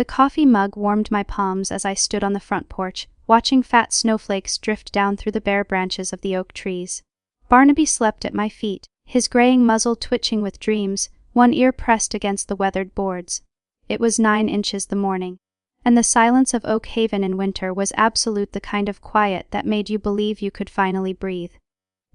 The coffee mug warmed my palms as I stood on the front porch, watching fat snowflakes drift down through the bare branches of the oak trees. Barnaby slept at my feet, his graying muzzle twitching with dreams, one ear pressed against the weathered boards. It was 9 inches the morning, and the silence of Oak Haven in winter was absolute, the kind of quiet that made you believe you could finally breathe.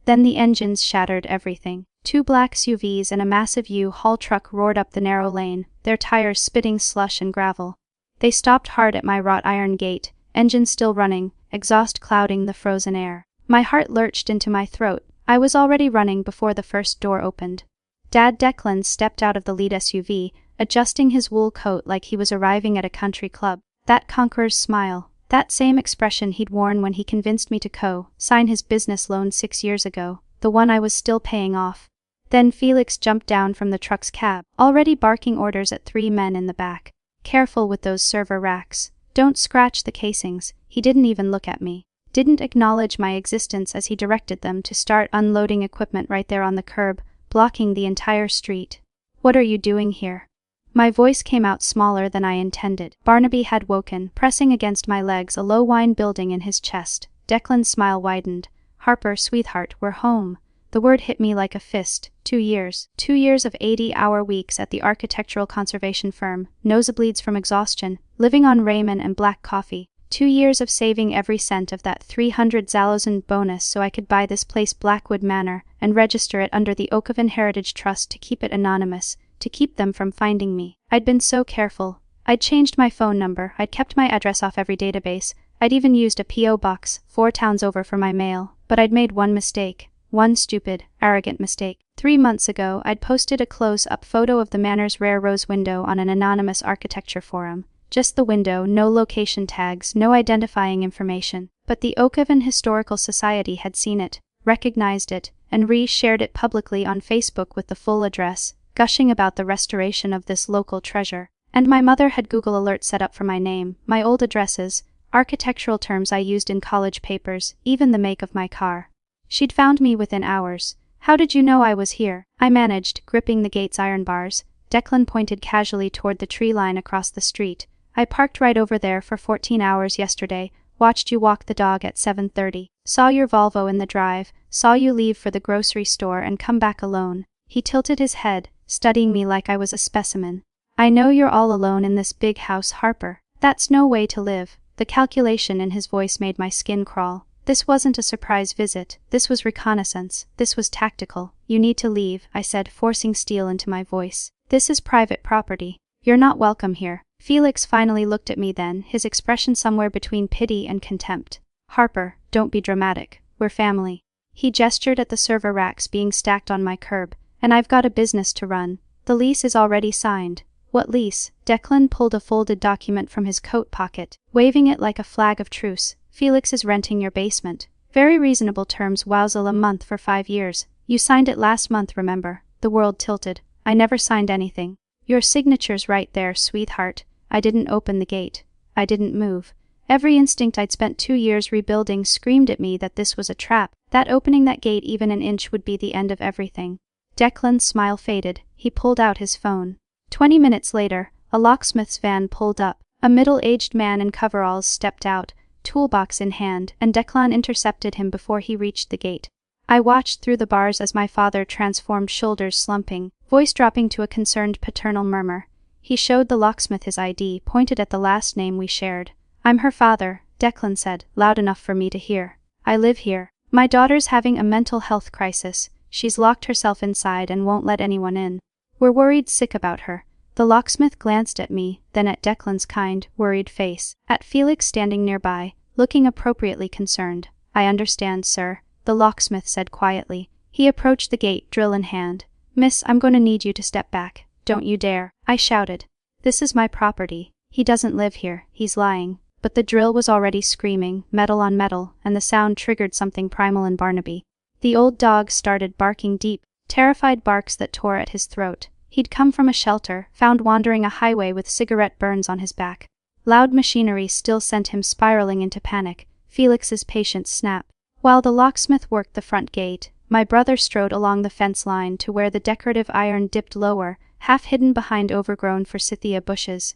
Then the engines shattered everything. 2 black SUVs and a massive U-Haul truck roared up the narrow lane, their tires spitting slush and gravel. They stopped hard at my wrought iron gate, engine still running, exhaust clouding the frozen air. My heart lurched into my throat. I was already running before the first door opened. Dad Declan stepped out of the lead SUV, adjusting his wool coat like he was arriving at a country club. That conqueror's smile, that same expression he'd worn when he convinced me to sign his business loan 6 years ago, the one I was still paying off. Then Felix jumped down from the truck's cab, already barking orders at 3 men in the back. Careful with those server racks. Don't scratch the casings. He didn't even look at me. Didn't acknowledge my existence as he directed them to start unloading equipment right there on the curb, blocking the entire street. What are you doing here? My voice came out smaller than I intended. Barnaby had woken, pressing against my legs, a low whine building in his chest. Declan's smile widened. Harper, sweetheart, we're home. The word hit me like a fist. 2 years. 2 years of 80-hour weeks at the architectural conservation firm, nosebleeds from exhaustion, living on ramen and black coffee. 2 years of saving every cent of that 300 Zalozan bonus so I could buy this place, Blackwood Manor, and register it under the Oakhaven Heritage Trust to keep it anonymous, to keep them from finding me. I'd been so careful. I'd changed my phone number, I'd kept my address off every database, I'd even used a P.O. box 4 towns over for my mail, but I'd made one mistake. One stupid, arrogant mistake. 3 months ago, I'd posted a close-up photo of the Manor's rare rose window on an anonymous architecture forum. Just the window, no location tags, no identifying information. But the Oakhaven Historical Society had seen it, recognized it, and re-shared it publicly on Facebook with the full address, gushing about the restoration of this local treasure. And my mother had Google alerts set up for my name, my old addresses, architectural terms I used in college papers, even the make of my car. She'd found me within hours. How did you know I was here? I managed, gripping the gate's iron bars. Declan pointed casually toward the tree line across the street. I parked right over there for 14 hours yesterday, watched you walk the dog at 7:30, saw your Volvo in the drive, saw you leave for the grocery store and come back alone. He tilted his head, studying me like I was a specimen. I know you're all alone in this big house, Harper. That's no way to live. The calculation in his voice made my skin crawl. This wasn't a surprise visit, this was reconnaissance, this was tactical. You need to leave, I said, forcing steel into my voice. This is private property. You're not welcome here. Felix finally looked at me then, his expression somewhere between pity and contempt. Harper, don't be dramatic. We're family. He gestured at the server racks being stacked on my curb. And I've got a business to run. The lease is already signed. What lease? Declan pulled a folded document from his coat pocket, waving it like a flag of truce. Felix is renting your basement. Very reasonable terms, wowzilla, a month for 5 years. You signed it last month, remember? The world tilted. I never signed anything. Your signature's right there, sweetheart. I didn't open the gate. I didn't move. Every instinct I'd spent 2 years rebuilding screamed at me that this was a trap, that opening that gate even an inch would be the end of everything. Declan's smile faded. He pulled out his phone. 20 minutes later, a locksmith's van pulled up. A middle-aged man in coveralls stepped out, toolbox in hand, and Declan intercepted him before he reached the gate. I watched through the bars as my father transformed, shoulders slumping, voice dropping to a concerned paternal murmur. He showed the locksmith his ID, pointed at the last name we shared. I'm her father, Declan said, loud enough for me to hear. I live here. My daughter's having a mental health crisis. She's locked herself inside and won't let anyone in. We're worried sick about her. The locksmith glanced at me, then at Declan's kind, worried face, at Felix standing nearby, looking appropriately concerned. I understand, sir, the locksmith said quietly. He approached the gate, drill in hand. Miss, I'm going to need you to step back. Don't you dare, I shouted. This is my property. He doesn't live here, he's lying. But the drill was already screaming, metal on metal, and the sound triggered something primal in Barnaby. The old dog started barking deep, terrified barks that tore at his throat. He'd come from a shelter, found wandering a highway with cigarette burns on his back. Loud machinery still sent him spiraling into panic. Felix's patience snapped. While the locksmith worked the front gate, my brother strode along the fence line to where the decorative iron dipped lower, half hidden behind overgrown forsythia bushes.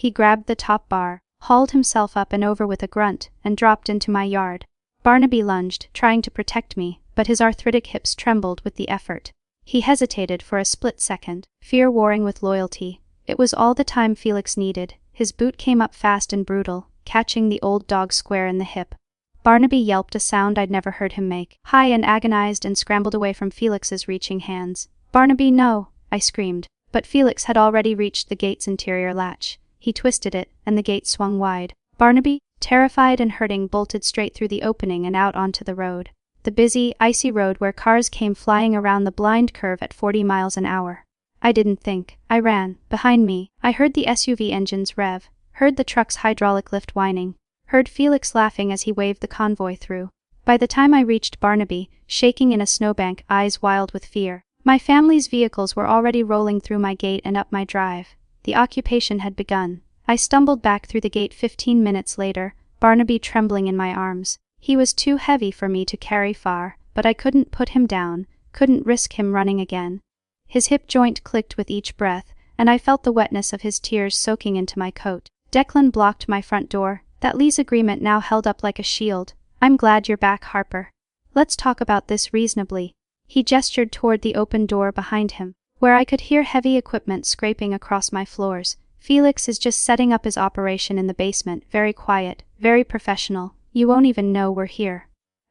He grabbed the top bar, hauled himself up and over with a grunt, and dropped into my yard. Barnaby lunged, trying to protect me, but his arthritic hips trembled with the effort. He hesitated for a split second, fear warring with loyalty. It was all the time Felix needed. His boot came up fast and brutal, catching the old dog square in the hip. Barnaby yelped, a sound I'd never heard him make, high and agonized, and scrambled away from Felix's reaching hands. "Barnaby, no!" I screamed. But Felix had already reached the gate's interior latch. He twisted it, and the gate swung wide. Barnaby, terrified and hurting, bolted straight through the opening and out onto the road. The busy, icy road where cars came flying around the blind curve at 40 miles an hour. I didn't think. I ran. Behind me, I heard the SUV engines rev, heard the truck's hydraulic lift whining, heard Felix laughing as he waved the convoy through. By the time I reached Barnaby, shaking in a snowbank, eyes wild with fear, my family's vehicles were already rolling through my gate and up my drive. The occupation had begun. I stumbled back through the gate 15 minutes later, Barnaby trembling in my arms. He was too heavy for me to carry far, but I couldn't put him down, couldn't risk him running again. His hip joint clicked with each breath, and I felt the wetness of his tears soaking into my coat. Declan blocked my front door, that lease agreement now held up like a shield. "I'm glad you're back, Harper. Let's talk about this reasonably." He gestured toward the open door behind him, where I could hear heavy equipment scraping across my floors. "Felix is just setting up his operation in the basement, very quiet, very professional. You won't even know we're here."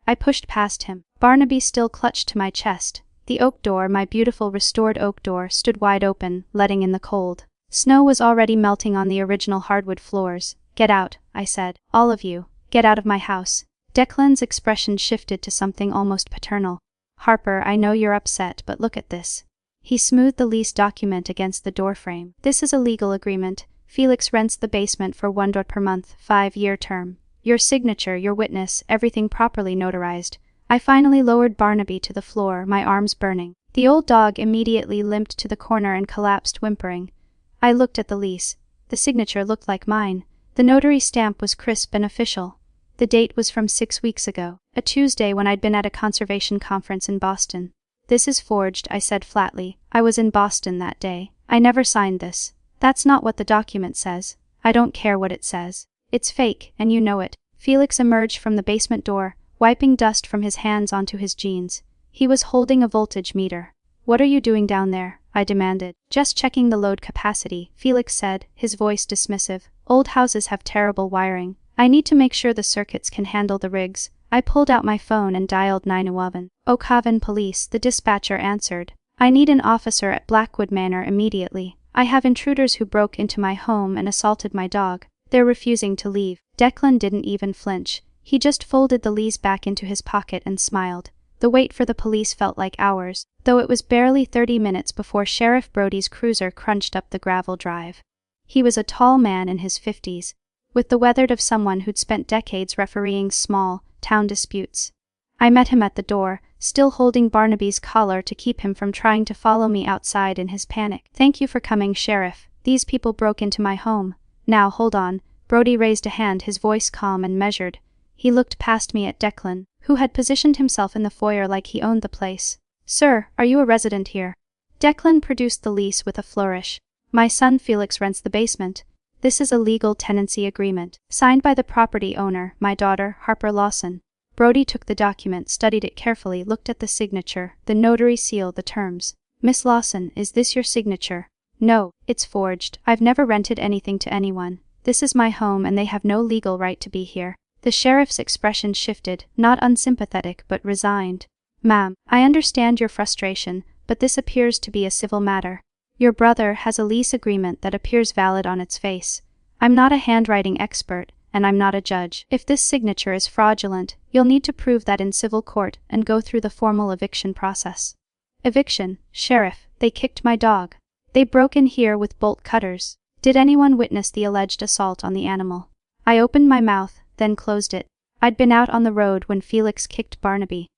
I pushed past him. Barnaby still clutched to my chest. The oak door, my beautiful restored oak door, stood wide open, letting in the cold. Snow was already melting on the original hardwood floors. "Get out," I said. "All of you. Get out of my house." Declan's expression shifted to something almost paternal. "Harper, I know you're upset, but look at this." He smoothed the lease document against the doorframe. "This is a legal agreement. Felix rents the basement for $1 per month, 5-year term. Your signature, your witness, everything properly notarized." I finally lowered Barnaby to the floor, my arms burning. The old dog immediately limped to the corner and collapsed, whimpering. I looked at the lease. The signature looked like mine. The notary stamp was crisp and official. The date was from 6 weeks ago, a Tuesday when I'd been at a conservation conference in Boston. "This is forged," I said flatly. "I was in Boston that day. I never signed this." "That's not what the document says." "I don't care what it says. It's fake, and you know it." Felix emerged from the basement door, wiping dust from his hands onto his jeans. He was holding a voltage meter. "What are you doing down there?" I demanded. "Just checking the load capacity," Felix said, his voice dismissive. "Old houses have terrible wiring. I need to make sure the circuits can handle the rigs." I pulled out my phone and dialed 911. "Oak Haven Police," the dispatcher answered. "I need an officer at Blackwood Manor immediately. I have intruders who broke into my home and assaulted my dog. They're refusing to leave." Declan didn't even flinch. He just folded the lease back into his pocket and smiled. The wait for the police felt like hours, though it was barely 30 minutes before Sheriff Brody's cruiser crunched up the gravel drive. He was a tall man in his 50s, with the weathered of someone who'd spent decades refereeing small, town disputes. I met him at the door, still holding Barnaby's collar to keep him from trying to follow me outside in his panic. "Thank you for coming, Sheriff. These people broke into my home." "Now hold on." Brody raised a hand, his voice calm and measured. He looked past me at Declan, who had positioned himself in the foyer like he owned the place. "Sir, are you a resident here?" Declan produced the lease with a flourish. "My son Felix rents the basement. This is a legal tenancy agreement, signed by the property owner, my daughter, Harper Lawson." Brody took the document, studied it carefully, looked at the signature, the notary seal, the terms. "Miss Lawson, is this your signature?" "No, it's forged. I've never rented anything to anyone. This is my home and they have no legal right to be here." The sheriff's expression shifted, not unsympathetic but resigned. "Ma'am, I understand your frustration, but this appears to be a civil matter. Your brother has a lease agreement that appears valid on its face. I'm not a handwriting expert, and I'm not a judge. If this signature is fraudulent, you'll need to prove that in civil court and go through the formal eviction process." "Eviction, Sheriff? They kicked my dog. They broke in here with bolt cutters. Did anyone witness the alleged assault on the animal?" I opened my mouth, then closed it. I'd been out on the road when Felix kicked Barnaby.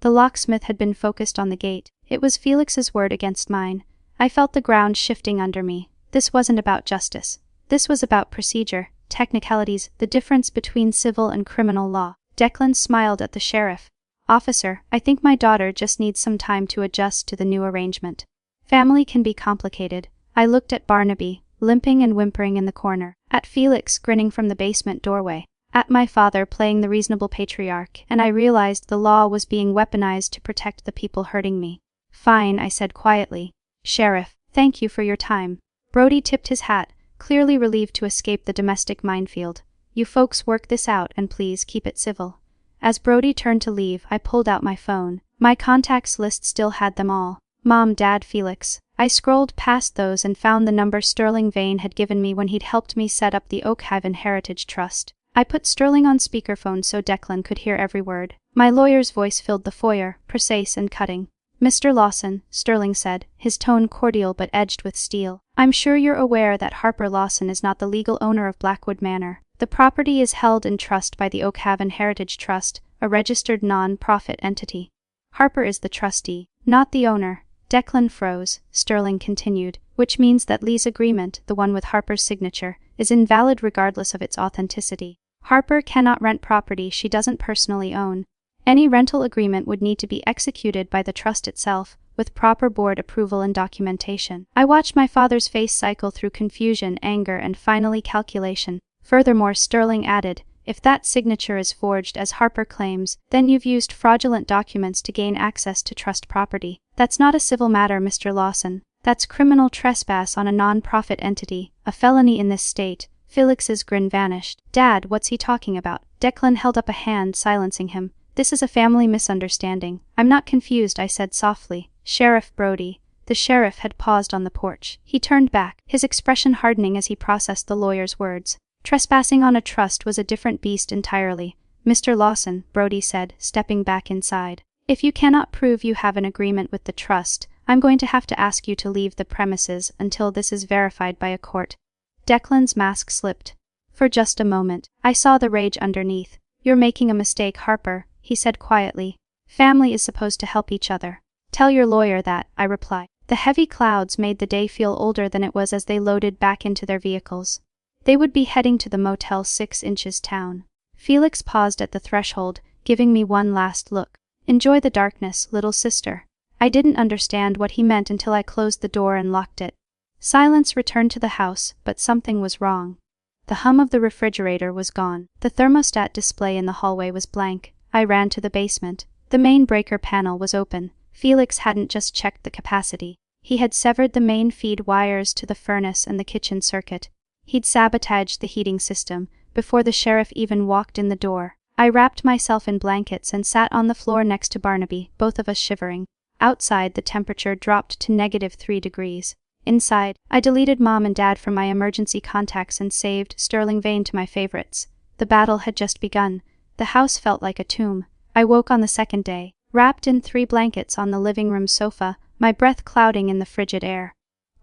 The locksmith had been focused on the gate. It was Felix's word against mine. I felt the ground shifting under me. This wasn't about justice. This was about procedure, technicalities, the difference between civil and criminal law. Declan smiled at the sheriff. "Officer, I think my daughter just needs some time to adjust to the new arrangement. Family can be complicated." I looked at Barnaby, limping and whimpering in the corner. At Felix grinning from the basement doorway. At my father playing the reasonable patriarch, and I realized the law was being weaponized to protect the people hurting me. Fine, I said quietly. Sheriff, thank you for your time. Brody tipped his hat, clearly relieved to escape the domestic minefield. You folks work this out and please keep it civil. As Brody turned to leave, I pulled out my phone. My contacts list still had them all. Mom, Dad, Felix. I scrolled past those and found the number Sterling Vane had given me when he'd helped me set up the Oakhaven Heritage Trust. I put Sterling on speakerphone so Declan could hear every word. My lawyer's voice filled the foyer, precise and cutting. Mr. Lawson, Sterling said, his tone cordial but edged with steel. I'm sure you're aware that Harper Lawson is not the legal owner of Blackwood Manor. The property is held in trust by the Oakhaven Heritage Trust, a registered non-profit entity. Harper is the trustee, not the owner. Declan froze. Sterling continued, which means that lease agreement, the one with Harper's signature, is invalid regardless of its authenticity. Harper cannot rent property she doesn't personally own. Any rental agreement would need to be executed by the trust itself, with proper board approval and documentation. I watched my father's face cycle through confusion, anger, and finally calculation. Furthermore, Sterling added, if that signature is forged as Harper claims, then you've used fraudulent documents to gain access to trust property. That's not a civil matter, Mr. Lawson. That's criminal trespass on a non-profit entity, a felony in this state. Felix's grin vanished. Dad, what's he talking about? Declan held up a hand, silencing him. This is a family misunderstanding. I'm not confused, I said softly. Sheriff Brody. The sheriff had paused on the porch. He turned back, his expression hardening as he processed the lawyer's words. Trespassing on a trust was a different beast entirely. Mr. Lawson, Brody said, stepping back inside. If you cannot prove you have an agreement with the trust, I'm going to have to ask you to leave the premises until this is verified by a court. Declan's mask slipped. For just a moment, I saw the rage underneath. You're making a mistake, Harper, he said quietly. Family is supposed to help each other. Tell your lawyer that, I replied. The heavy clouds made the day feel older than it was as they loaded back into their vehicles. They would be heading to the Motel 6 Inches town. Felix paused at the threshold, giving me one last look. Enjoy the darkness, little sister. I didn't understand what he meant until I closed the door and locked it. Silence returned to the house, but something was wrong. The hum of the refrigerator was gone. The thermostat display in the hallway was blank. I ran to the basement. The main breaker panel was open. Felix hadn't just checked the capacity. He had severed the main feed wires to the furnace and the kitchen circuit. He'd sabotaged the heating system before the sheriff even walked in the door. I wrapped myself in blankets and sat on the floor next to Barnaby, both of us shivering. Outside, the temperature dropped to -3 degrees. Inside, I deleted Mom and Dad from my emergency contacts and saved Sterling Vane to my favorites. The battle had just begun. The house felt like a tomb. I woke on the second day, wrapped in 3 blankets on the living room sofa, my breath clouding in the frigid air.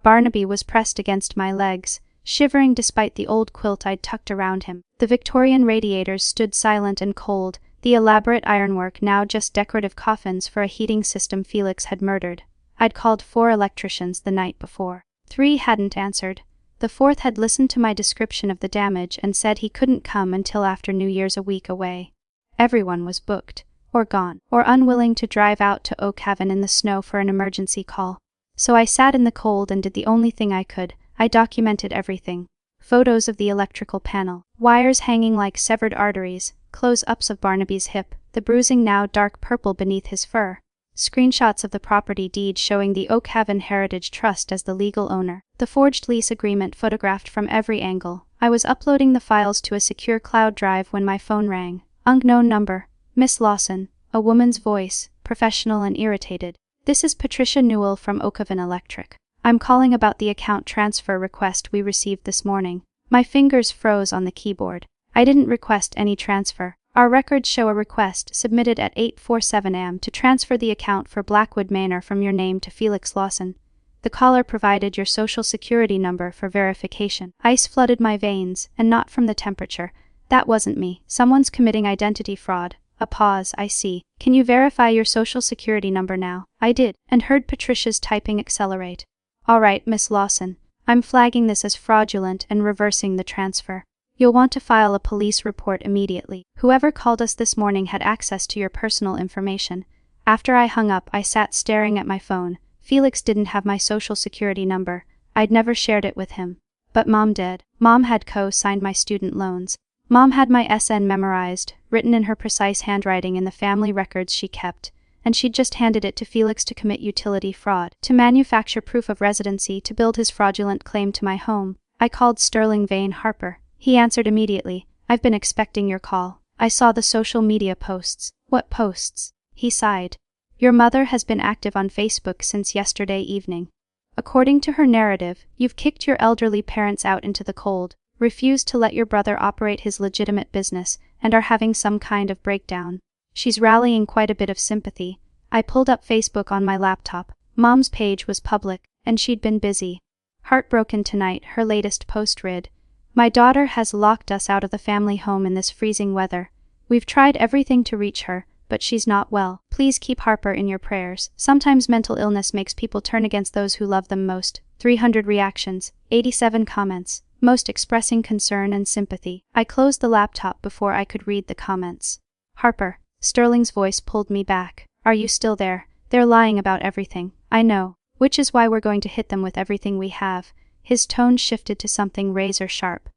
Barnaby was pressed against my legs, shivering despite the old quilt I'd tucked around him. The Victorian radiators stood silent and cold, the elaborate ironwork now just decorative coffins for a heating system Felix had murdered. I'd called 4 electricians the night before. 3 hadn't answered. The 4th had listened to my description of the damage and said he couldn't come until after New Year's, a week away. Everyone was booked, or gone, or unwilling to drive out to Oakhaven in the snow for an emergency call. So I sat in the cold and did the only thing I could. I documented everything. Photos of the electrical panel, wires hanging like severed arteries, close-ups of Barnaby's hip, the bruising now dark purple beneath his fur. Screenshots of the property deed showing the Oakhaven Heritage Trust as the legal owner. The forged lease agreement photographed from every angle. I was uploading the files to a secure cloud drive when my phone rang. Unknown number. Miss Lawson. A woman's voice, professional and irritated. This is Patricia Newell from Oakhaven Electric. I'm calling about the account transfer request we received this morning. My fingers froze on the keyboard. I didn't request any transfer. Our records show a request submitted at 8:47 am to transfer the account for Blackwood Manor from your name to Felix Lawson. The caller provided your social security number for verification. Ice flooded my veins, and not from the temperature. That wasn't me. Someone's committing identity fraud. A pause, I see. Can you verify your social security number now? I did, and heard Patricia's typing accelerate. All right, Miss Lawson. I'm flagging this as fraudulent and reversing the transfer. You'll want to file a police report immediately. Whoever called us this morning had access to your personal information. After I hung up, I sat staring at my phone. Felix didn't have my social security number. I'd never shared it with him. But Mom did. Mom had co-signed my student loans. Mom had my SN memorized, written in her precise handwriting in the family records she kept, and she'd just handed it to Felix to commit utility fraud, to manufacture proof of residency to build his fraudulent claim to my home. I called Sterling Vane Harper. He answered immediately. I've been expecting your call. I saw the social media posts. What posts? He sighed. Your mother has been active on Facebook since yesterday evening. According to her narrative, you've kicked your elderly parents out into the cold, refused to let your brother operate his legitimate business, and are having some kind of breakdown. She's rallying quite a bit of sympathy. I pulled up Facebook on my laptop. Mom's page was public, and she'd been busy. Heartbroken tonight, her latest post read. My daughter has locked us out of the family home in this freezing weather. We've tried everything to reach her, but she's not well. Please keep Harper in your prayers. Sometimes mental illness makes people turn against those who love them most. 300 reactions, 87 comments, most expressing concern and sympathy. I closed the laptop before I could read the comments. Harper. Sterling's voice pulled me back. Are you still there? They're lying about everything. I know. Which is why we're going to hit them with everything we have. His tone shifted to something razor sharp.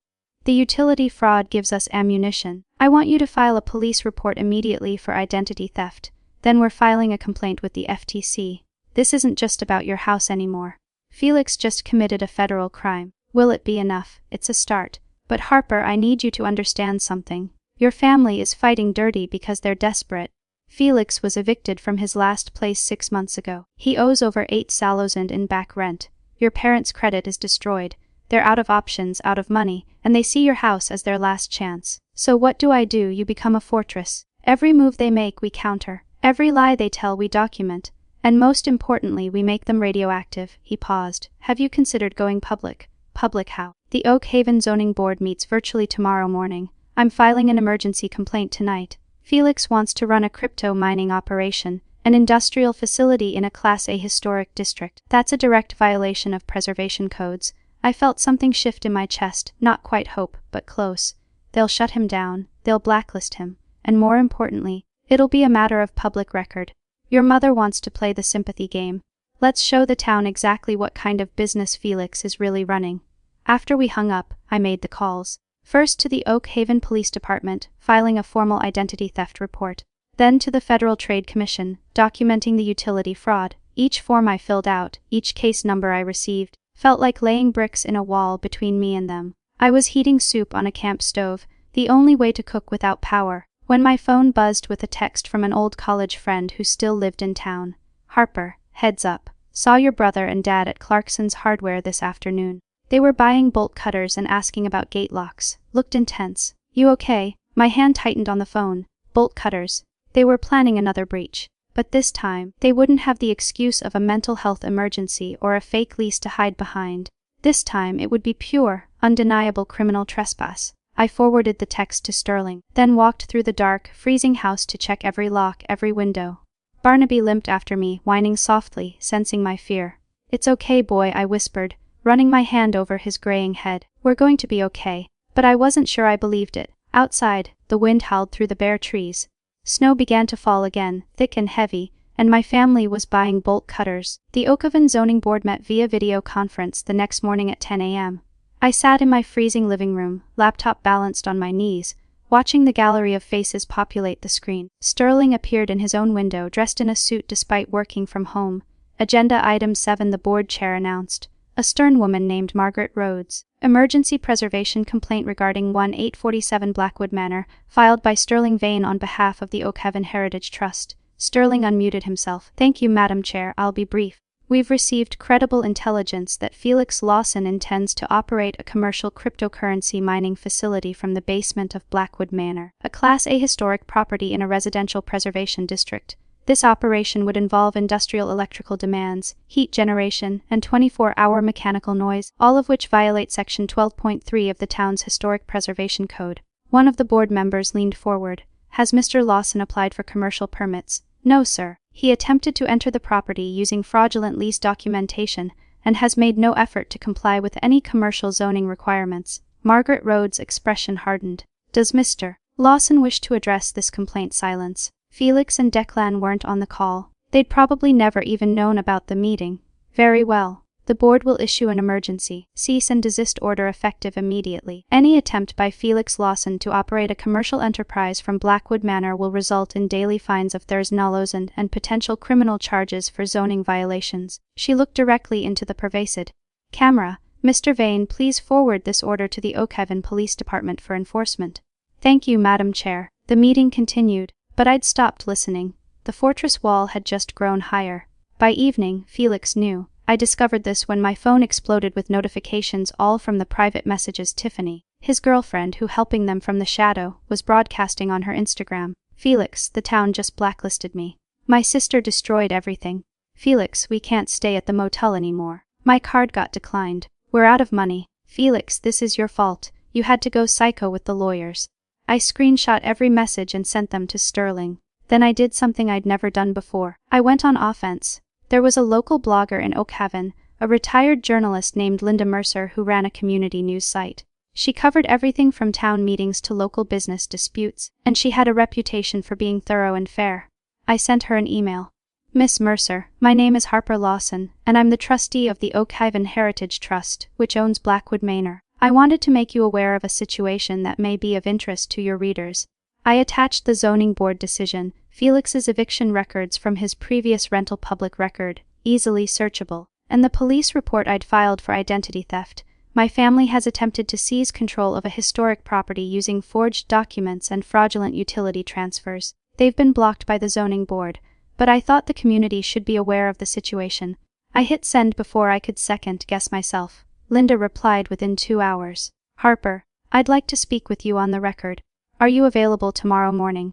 The utility fraud gives us ammunition. I want you to file a police report immediately for identity theft. Then we're filing a complaint with the FTC. This isn't just about your house anymore. Felix just committed a federal crime. Will it be enough? It's a start. But Harper, I need you to understand something. Your family is fighting dirty because they're desperate. Felix was evicted from his last place 6 months ago. He owes over $8,000 in back rent. Your parents' credit is destroyed. They're out of options, out of money, and they see your house as their last chance. So what do? You become a fortress. Every move they make we counter. Every lie they tell we document. And most importantly, we make them radioactive. He paused. Have you considered going public? Public how? The Oak Haven Zoning Board meets virtually tomorrow morning. I'm filing an emergency complaint tonight. Felix wants to run a crypto mining operation, an industrial facility in a Class A historic district. That's a direct violation of preservation codes. I felt something shift in my chest, not quite hope, but close. They'll shut him down, they'll blacklist him, and more importantly, it'll be a matter of public record. Your mother wants to play the sympathy game. Let's show the town exactly what kind of business Felix is really running. After we hung up, I made the calls. First to the Oak Haven Police Department, filing a formal identity theft report. Then to the Federal Trade Commission, documenting the utility fraud. Each form I filled out, each case number I received, felt like laying bricks in a wall between me and them. I was heating soup on a camp stove, the only way to cook without power, when my phone buzzed with a text from an old college friend who still lived in town. Harper, heads up. Saw your brother and dad at Clarkson's Hardware this afternoon. They were buying bolt cutters and asking about gate locks. Looked intense. You okay? My hand tightened on the phone. Bolt cutters. They were planning another breach. But this time, they wouldn't have the excuse of a mental health emergency or a fake lease to hide behind. This time it would be pure, undeniable criminal trespass. I forwarded the text to Sterling, then walked through the dark, freezing house to check every lock, every window. Barnaby limped after me, whining softly, sensing my fear. It's okay, boy, I whispered, running my hand over his graying head. We're going to be okay. But I wasn't sure I believed it. Outside, the wind howled through the bare trees. Snow began to fall again, thick and heavy, and my family was buying bolt cutters. The Oak Haven Zoning Board met via video conference the next morning at 10 a.m. I sat in my freezing living room, laptop balanced on my knees, watching the gallery of faces populate the screen. Sterling appeared in his own window, dressed in a suit despite working from home. Agenda Item 7, the board chair announced. A stern woman named Margaret Rhodes. Emergency preservation complaint regarding 1847 Blackwood Manor, filed by Sterling Vane on behalf of the Oak Haven Heritage Trust. Sterling unmuted himself. Thank you, Madam Chair, I'll be brief. We've received credible intelligence that Felix Lawson intends to operate a commercial cryptocurrency mining facility from the basement of Blackwood Manor, a Class A historic property in a residential preservation district. This operation would involve industrial electrical demands, heat generation, and 24-hour mechanical noise, all of which violate Section 12.3 of the town's Historic Preservation Code. One of the board members leaned forward. Has Mr. Lawson applied for commercial permits? No, sir. He attempted to enter the property using fraudulent lease documentation and has made no effort to comply with any commercial zoning requirements. Margaret Rhodes' expression hardened. Does Mr. Lawson wish to address this complaint? Silence. Felix and Declan weren't on the call. They'd probably never even known about the meeting. Very well. The board will issue an emergency cease and desist order effective immediately. Any attempt by Felix Lawson to operate a commercial enterprise from Blackwood Manor will result in daily fines of $1,000 and potential criminal charges for zoning violations. She looked directly into the pervasive camera. Mr. Vane, please forward this order to the Oakhaven Police Department for enforcement. Thank you, Madam Chair. The meeting continued, but I'd stopped listening. The fortress wall had just grown higher. By evening, Felix knew. I discovered this when my phone exploded with notifications all from the private messages Tiffany, his girlfriend who helping them from the shadow, was broadcasting on her Instagram. Felix, the town just blacklisted me. My sister destroyed everything. Felix, we can't stay at the motel anymore. My card got declined. We're out of money. Felix, this is your fault. You had to go psycho with the lawyers. I screenshot every message and sent them to Sterling. Then I did something I'd never done before. I went on offense. There was a local blogger in Oakhaven, a retired journalist named Linda Mercer who ran a community news site. She covered everything from town meetings to local business disputes, and she had a reputation for being thorough and fair. I sent her an email. Miss Mercer, my name is Harper Lawson, and I'm the trustee of the Oakhaven Heritage Trust, which owns Blackwood Manor. I wanted to make you aware of a situation that may be of interest to your readers. I attached the zoning board decision, Felix's eviction records from his previous rental public record, easily searchable, and the police report I'd filed for identity theft. My family has attempted to seize control of a historic property using forged documents and fraudulent utility transfers. They've been blocked by the zoning board, but I thought the community should be aware of the situation. I hit send before I could second guess myself. Linda replied within 2 hours. Harper, I'd like to speak with you on the record. Are you available tomorrow morning?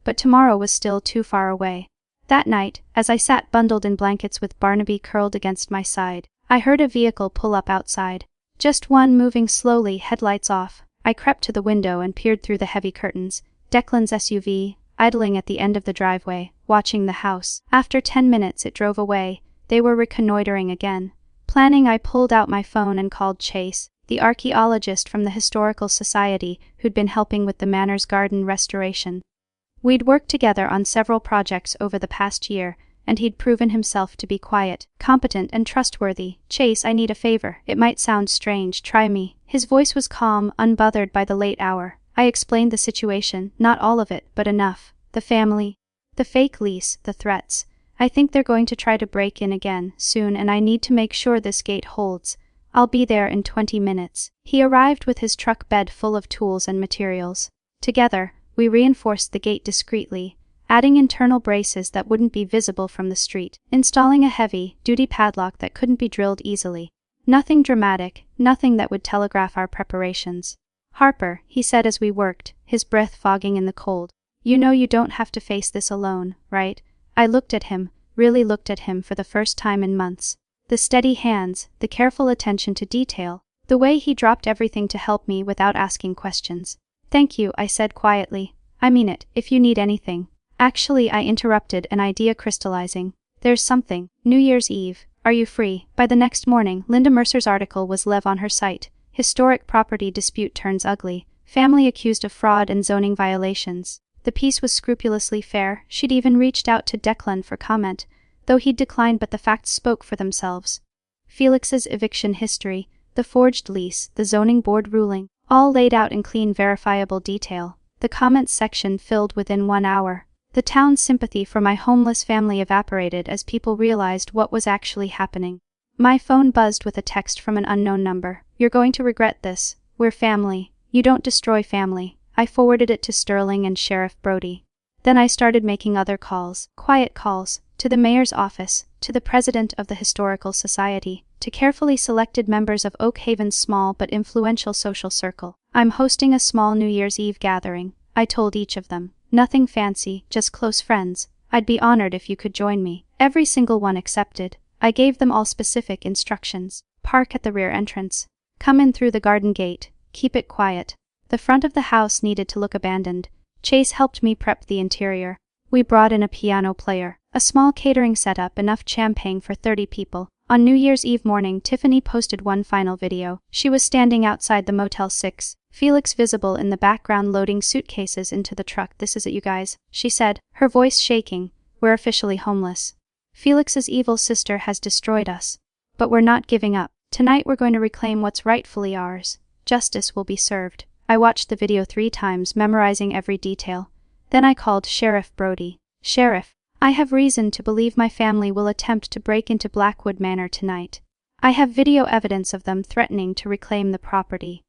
But tomorrow was still too far away. That night, as I sat bundled in blankets with Barnaby curled against my side, I heard a vehicle pull up outside. Just one moving slowly, headlights off. I crept to the window and peered through the heavy curtains. Declan's SUV, idling at the end of the driveway, watching the house. After 10 minutes it drove away. They were reconnoitering again. Planning, I pulled out my phone and called Chase, the archaeologist from the Historical Society who'd been helping with the manor's garden restoration. We'd worked together on several projects over the past year, and he'd proven himself to be quiet, competent, and trustworthy. Chase, I need a favor. It might sound strange, try me. His voice was calm, unbothered by the late hour. I explained the situation, not all of it, but enough. The family, the fake lease, the threats. I think they're going to try to break in again soon, and I need to make sure this gate holds. I'll be there in 20 minutes. He arrived with his truck bed full of tools and materials. Together, we reinforced the gate discreetly, adding internal braces that wouldn't be visible from the street, installing a heavy-duty padlock that couldn't be drilled easily. Nothing dramatic, nothing that would telegraph our preparations. Harper, he said as we worked, his breath fogging in the cold. You know you don't have to face this alone, right? I looked at him, really looked at him for the first time in months. The steady hands, the careful attention to detail, the way he dropped everything to help me without asking questions. Thank you, I said quietly. I mean it, if you need anything. Actually, I interrupted, an idea crystallizing. There's something. New Year's Eve. Are you free? By the next morning, Linda Mercer's article was live on her site. Historic property dispute turns ugly. Family accused of fraud and zoning violations. The piece was scrupulously fair. She'd even reached out to Declan for comment, though he'd declined, but the facts spoke for themselves. Felix's eviction history, the forged lease, the zoning board ruling, all laid out in clean, verifiable detail. The comments section filled within 1 hour. The town's sympathy for my homeless family evaporated as people realized what was actually happening. My phone buzzed with a text from an unknown number. You're going to regret this. We're family. You don't destroy family. I forwarded it to Sterling and Sheriff Brody. Then I started making other calls, quiet calls, to the mayor's office, to the president of the Historical Society, to carefully selected members of Oakhaven's small but influential social circle. I'm hosting a small New Year's Eve gathering, I told each of them. Nothing fancy, just close friends. I'd be honored if you could join me. Every single one accepted. I gave them all specific instructions. Park at the rear entrance. Come in through the garden gate. Keep it quiet. The front of the house needed to look abandoned. Chase helped me prep the interior. We brought in a piano player, a small catering setup, enough champagne for 30 people. On New Year's Eve morning, Tiffany posted one final video. She was standing outside the Motel 6, Felix visible in the background loading suitcases into the truck. This is it, you guys, she said, her voice shaking. We're officially homeless. Felix's evil sister has destroyed us. But we're not giving up. Tonight we're going to reclaim what's rightfully ours. Justice will be served. I watched the video 3 times, memorizing every detail. Then I called Sheriff Brody. Sheriff, I have reason to believe my family will attempt to break into Blackwood Manor tonight. I have video evidence of them threatening to reclaim the property.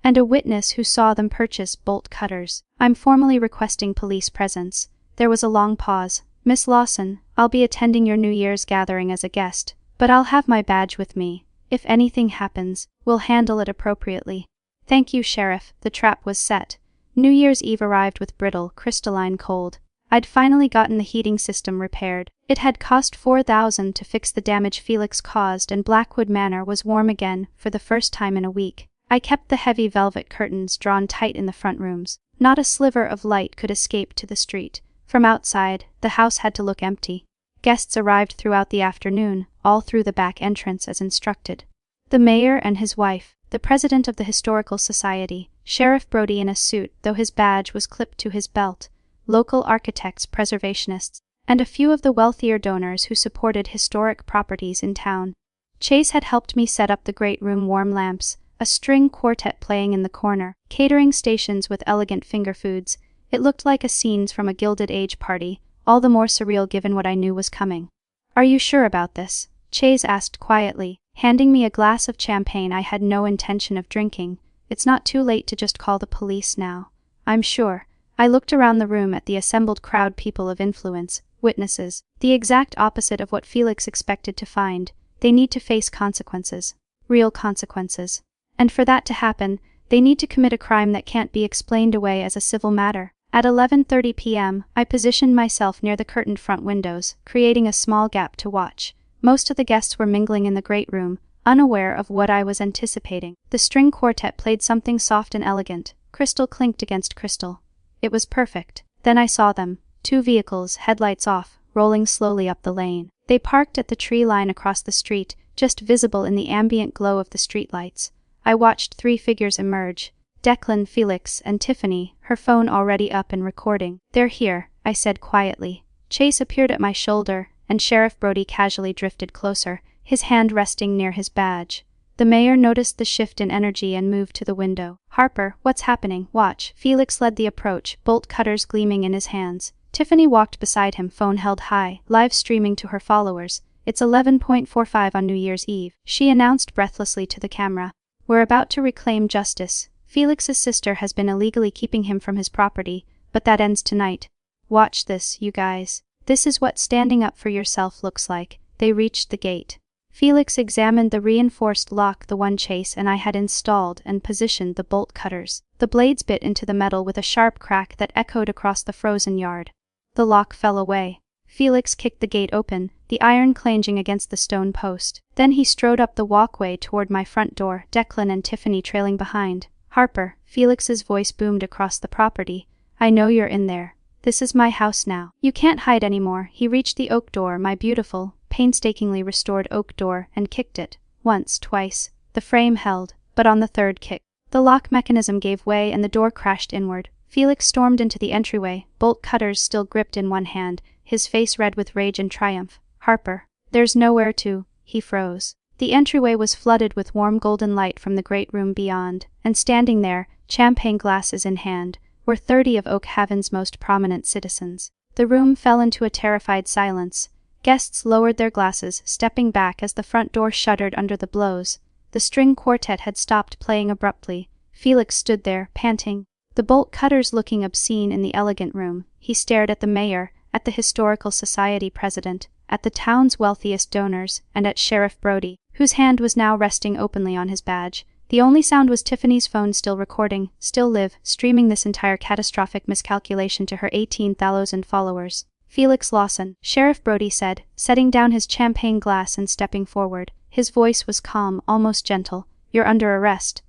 And a witness who saw them purchase bolt cutters. I'm formally requesting police presence. There was a long pause. Miss Lawson, I'll be attending your New Year's gathering as a guest, but I'll have my badge with me. If anything happens, we'll handle it appropriately. Thank you, Sheriff. The trap was set. New Year's Eve arrived with brittle, crystalline cold. I'd finally gotten the heating system repaired. It had cost $4,000 to fix the damage Felix caused, and Blackwood Manor was warm again for the first time in a week. I kept the heavy velvet curtains drawn tight in the front rooms. Not a sliver of light could escape to the street. From outside, the house had to look empty. Guests arrived throughout the afternoon, all through the back entrance as instructed. The mayor and his wife, the president of the Historical Society, Sheriff Brody in a suit though his badge was clipped to his belt, local architects, preservationists, and a few of the wealthier donors who supported historic properties in town. Chase had helped me set up the great room, warm lamps, a string quartet playing in the corner, catering stations with elegant finger foods. It looked like a scenes from a Gilded Age party, all the more surreal given what I knew was coming. Are you sure about this? Chase asked quietly, handing me a glass of champagne I had no intention of drinking. It's not too late to just call the police now. I'm sure. I looked around the room at the assembled crowd, people of influence, witnesses, the exact opposite of what Felix expected to find. They need to face consequences. Real consequences. And for that to happen, they need to commit a crime that can't be explained away as a civil matter. At 11:30 p.m., I positioned myself near the curtained front windows, creating a small gap to watch. Most of the guests were mingling in the great room, unaware of what I was anticipating. The string quartet played something soft and elegant. Crystal clinked against crystal. It was perfect. Then I saw them. 2 vehicles, headlights off, rolling slowly up the lane. They parked at the tree line across the street, just visible in the ambient glow of the streetlights. I watched 3 figures emerge. Declan, Felix, and Tiffany, her phone already up and recording. They're here, I said quietly. Chase appeared at my shoulder, and Sheriff Brody casually drifted closer, his hand resting near his badge. The mayor noticed the shift in energy and moved to the window. Harper, what's happening? Watch. Felix led the approach, bolt cutters gleaming in his hands. Tiffany walked beside him, phone held high, live streaming to her followers. It's 11:45 on New Year's Eve, she announced breathlessly to the camera. We're about to reclaim justice. Felix's sister has been illegally keeping him from his property, but that ends tonight. Watch this, you guys. This is what standing up for yourself looks like. They reached the gate. Felix examined the reinforced lock, the one Chase and I had installed, and positioned the bolt cutters. The blades bit into the metal with a sharp crack that echoed across the frozen yard. The lock fell away. Felix kicked the gate open, the iron clanging against the stone post. Then he strode up the walkway toward my front door, Declan and Tiffany trailing behind. Harper, Felix's voice boomed across the property. I know you're in there. This is my house now. You can't hide anymore. He reached the oak door, my beautiful, painstakingly restored oak door, and kicked it. Once, twice. The frame held, but on the third kick, the lock mechanism gave way and the door crashed inward. Felix stormed into the entryway, bolt cutters still gripped in one hand, his face red with rage and triumph. Harper, there's nowhere to. He froze. The entryway was flooded with warm golden light from the great room beyond, and standing there, champagne glasses in hand, were 30 of Oak Haven's most prominent citizens. The room fell into a terrified silence. Guests lowered their glasses, stepping back as the front door shuddered under the blows. The string quartet had stopped playing abruptly. Felix stood there, panting, the bolt cutters looking obscene in the elegant room. He stared at the mayor, at the Historical Society president, at the town's wealthiest donors, and at Sheriff Brody, whose hand was now resting openly on his badge. The only sound was Tiffany's phone still recording, still live, streaming this entire catastrophic miscalculation to her 18,000 followers. Felix Lawson, Sheriff Brody said, setting down his champagne glass and stepping forward. His voice was calm, almost gentle. You're under arrest.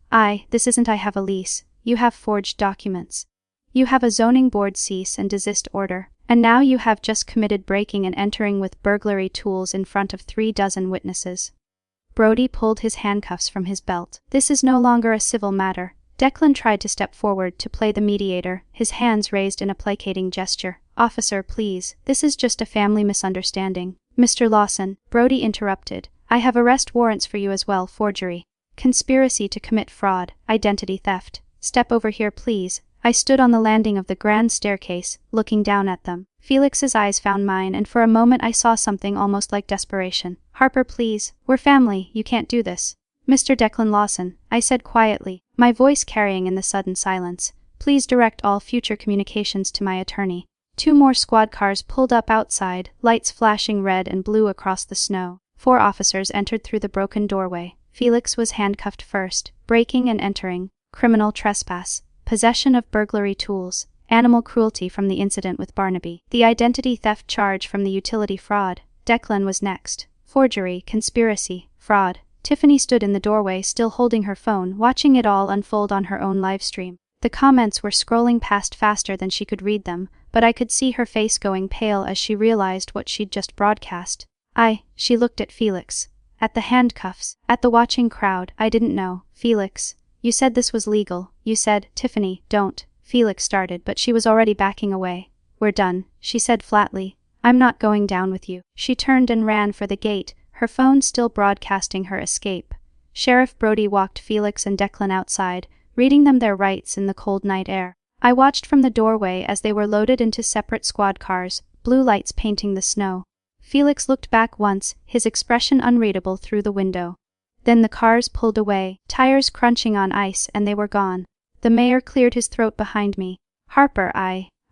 This isn't I have a lease. You have forged documents. You have a zoning board cease and desist order. And now you have just committed breaking and entering with burglary tools in front of 36 witnesses. Brody pulled his handcuffs from his belt. This is no longer a civil matter. Declan tried to step forward to play the mediator, his hands raised in a placating gesture. Officer, please, this is just a family misunderstanding. Mr. Lawson, Brody interrupted. I have arrest warrants for you as well, forgery, conspiracy to commit fraud, identity theft. Step over here please. I stood on the landing of the grand staircase, looking down at them. Felix's eyes found mine, and for a moment I saw something almost like desperation. Harper, please. We're family, you can't do this. Mr. Declan Lawson, I said quietly, my voice carrying in the sudden silence. Please direct all future communications to my attorney. 2 more squad cars pulled up outside, lights flashing red and blue across the snow. 4 officers entered through the broken doorway. Felix was handcuffed first, breaking and entering, criminal trespass, possession of burglary tools, animal cruelty from the incident with Barnaby, the identity theft charge from the utility fraud. Declan was next. Forgery, conspiracy, fraud. Tiffany stood in the doorway, still holding her phone, watching it all unfold on her own livestream. The comments were scrolling past faster than she could read them, but I could see her face going pale as she realized what she'd just broadcast. She looked at Felix, at the handcuffs, at the watching crowd. I didn't know. Felix, you said this was legal. You said, Tiffany, don't. Felix started, but she was already backing away. We're done, she said flatly. I'm not going down with you. She turned and ran for the gate, her phone still broadcasting her escape. Sheriff Brody walked Felix and Declan outside, reading them their rights in the cold night air. I watched from the doorway as they were loaded into separate squad cars, blue lights painting the snow. Felix looked back once, his expression unreadable through the window. Then the cars pulled away, tires crunching on ice, and they were gone. The mayor cleared his throat behind me. Harper,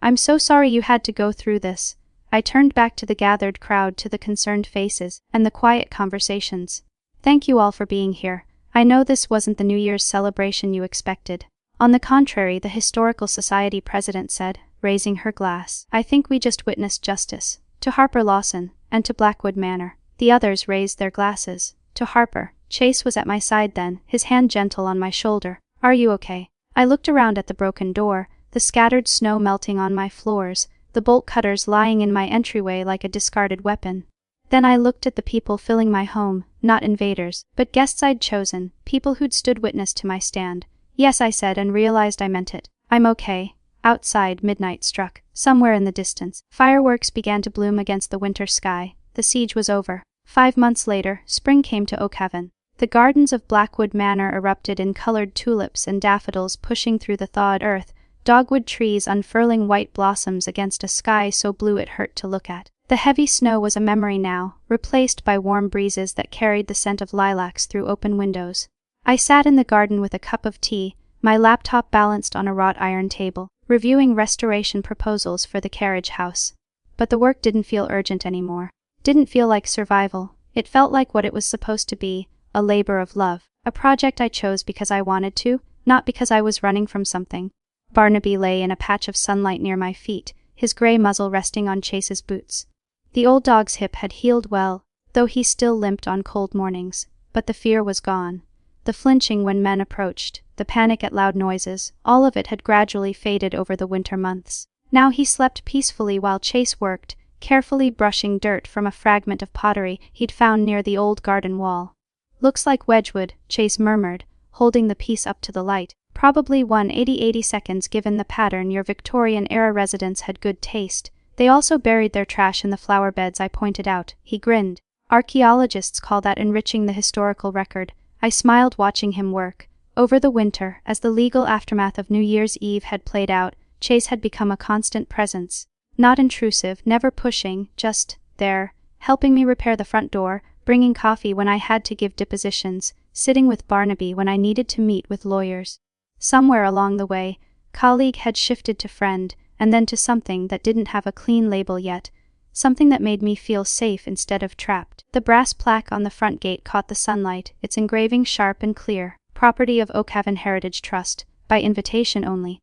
I'm so sorry you had to go through this. I turned back to the gathered crowd, to the concerned faces, and the quiet conversations. Thank you all for being here. I know this wasn't the New Year's celebration you expected. On the contrary, the Historical Society president said, raising her glass. I think we just witnessed justice. To Harper Lawson, and to Blackwood Manor. The others raised their glasses. To Harper. Chase was at my side then, his hand gentle on my shoulder. Are you okay? I looked around at the broken door, the scattered snow melting on my floors, the bolt cutters lying in my entryway like a discarded weapon. Then I looked at the people filling my home, not invaders, but guests I'd chosen, people who'd stood witness to my stand. Yes, I said, and realized I meant it. I'm okay. Outside, midnight struck. Somewhere in the distance, fireworks began to bloom against the winter sky. The siege was over. 5 months later, spring came to Oakhaven. The gardens of Blackwood Manor erupted in colored tulips and daffodils pushing through the thawed earth, dogwood trees unfurling white blossoms against a sky so blue it hurt to look at. The heavy snow was a memory now, replaced by warm breezes that carried the scent of lilacs through open windows. I sat in the garden with a cup of tea, my laptop balanced on a wrought iron table, reviewing restoration proposals for the carriage house. But the work didn't feel urgent anymore. Didn't feel like survival. It felt like what it was supposed to be, a labor of love. A project I chose because I wanted to, not because I was running from something. Barnaby lay in a patch of sunlight near my feet, his gray muzzle resting on Chase's boots. The old dog's hip had healed well, though he still limped on cold mornings. But the fear was gone. The flinching when men approached, the panic at loud noises, all of it had gradually faded over the winter months. Now he slept peacefully while Chase worked, carefully brushing dirt from a fragment of pottery he'd found near the old garden wall. Looks like Wedgwood, Chase murmured, holding the piece up to the light. Probably 180 seconds given the pattern. Your Victorian-era residents had good taste. They also buried their trash in the flower beds, I pointed out. He grinned. Archaeologists call that enriching the historical record. I smiled watching him work. Over the winter, as the legal aftermath of New Year's Eve had played out, Chase had become a constant presence. Not intrusive, never pushing, just there, helping me repair the front door, bringing coffee when I had to give depositions, sitting with Barnaby when I needed to meet with lawyers. Somewhere along the way, colleague had shifted to friend, and then to something that didn't have a clean label yet, something that made me feel safe instead of trapped. The brass plaque on the front gate caught the sunlight, its engraving sharp and clear, property of Oakhaven Heritage Trust, by invitation only.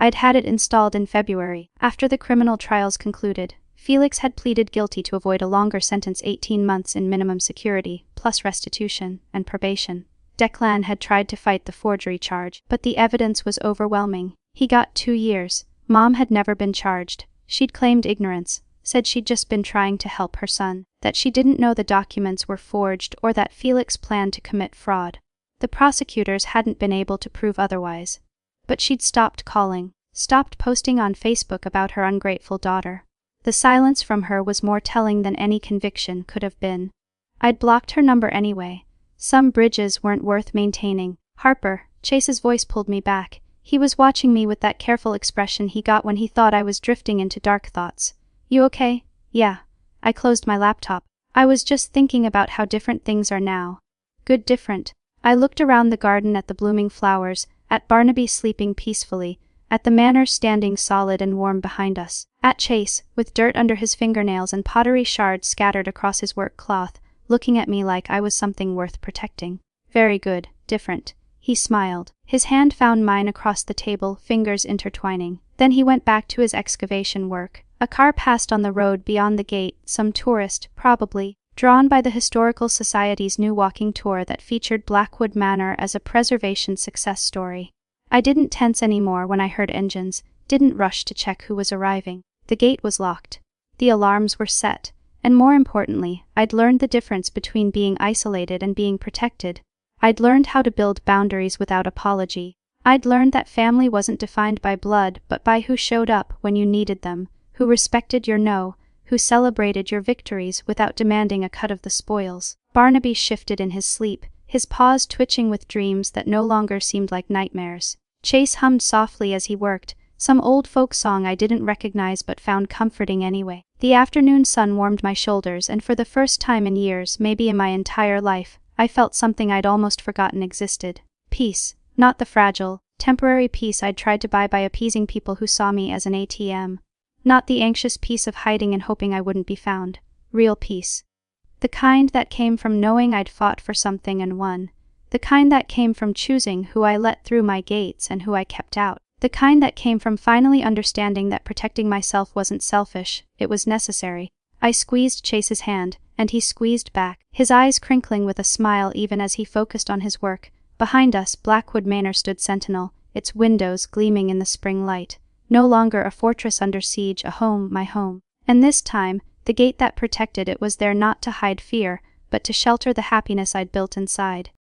I'd had it installed in February, after the criminal trials concluded. Felix had pleaded guilty to avoid a longer sentence, 18 months in minimum security, plus restitution and probation. Declan had tried to fight the forgery charge, but the evidence was overwhelming. He got 2 years. Mom had never been charged. She'd claimed ignorance, said she'd just been trying to help her son, that she didn't know the documents were forged or that Felix planned to commit fraud. The prosecutors hadn't been able to prove otherwise. But she'd stopped calling, stopped posting on Facebook about her ungrateful daughter. The silence from her was more telling than any conviction could have been. I'd blocked her number anyway. Some bridges weren't worth maintaining. Harper, Chase's voice pulled me back. He was watching me with that careful expression he got when he thought I was drifting into dark thoughts. You okay? Yeah. I closed my laptop. I was just thinking about how different things are now. Good different. I looked around the garden at the blooming flowers, at Barnaby sleeping peacefully, at the manor standing solid and warm behind us, at Chase, with dirt under his fingernails and pottery shards scattered across his work cloth, looking at me like I was something worth protecting. Very good, different. He smiled. His hand found mine across the table, fingers intertwining. Then he went back to his excavation work. A car passed on the road beyond the gate, some tourist, probably, drawn by the Historical Society's new walking tour that featured Blackwood Manor as a preservation success story. I didn't tense anymore when I heard engines, didn't rush to check who was arriving. The gate was locked. The alarms were set. And more importantly, I'd learned the difference between being isolated and being protected. I'd learned how to build boundaries without apology. I'd learned that family wasn't defined by blood but by who showed up when you needed them, who respected your no, who celebrated your victories without demanding a cut of the spoils. Barnaby shifted in his sleep, his paws twitching with dreams that no longer seemed like nightmares. Chase hummed softly as he worked, some old folk song I didn't recognize but found comforting anyway. The afternoon sun warmed my shoulders, and for the first time in years, maybe in my entire life, I felt something I'd almost forgotten existed. Peace. Not the fragile, temporary peace I'd tried to buy by appeasing people who saw me as an ATM. Not the anxious peace of hiding and hoping I wouldn't be found. Real peace. The kind that came from knowing I'd fought for something and won. The kind that came from choosing who I let through my gates and who I kept out. The kind that came from finally understanding that protecting myself wasn't selfish, it was necessary. I squeezed Chase's hand, and he squeezed back, his eyes crinkling with a smile even as he focused on his work. Behind us, Blackwood Manor stood sentinel, its windows gleaming in the spring light. No longer a fortress under siege, a home, my home. And this time, the gate that protected it was there not to hide fear, but to shelter the happiness I'd built inside.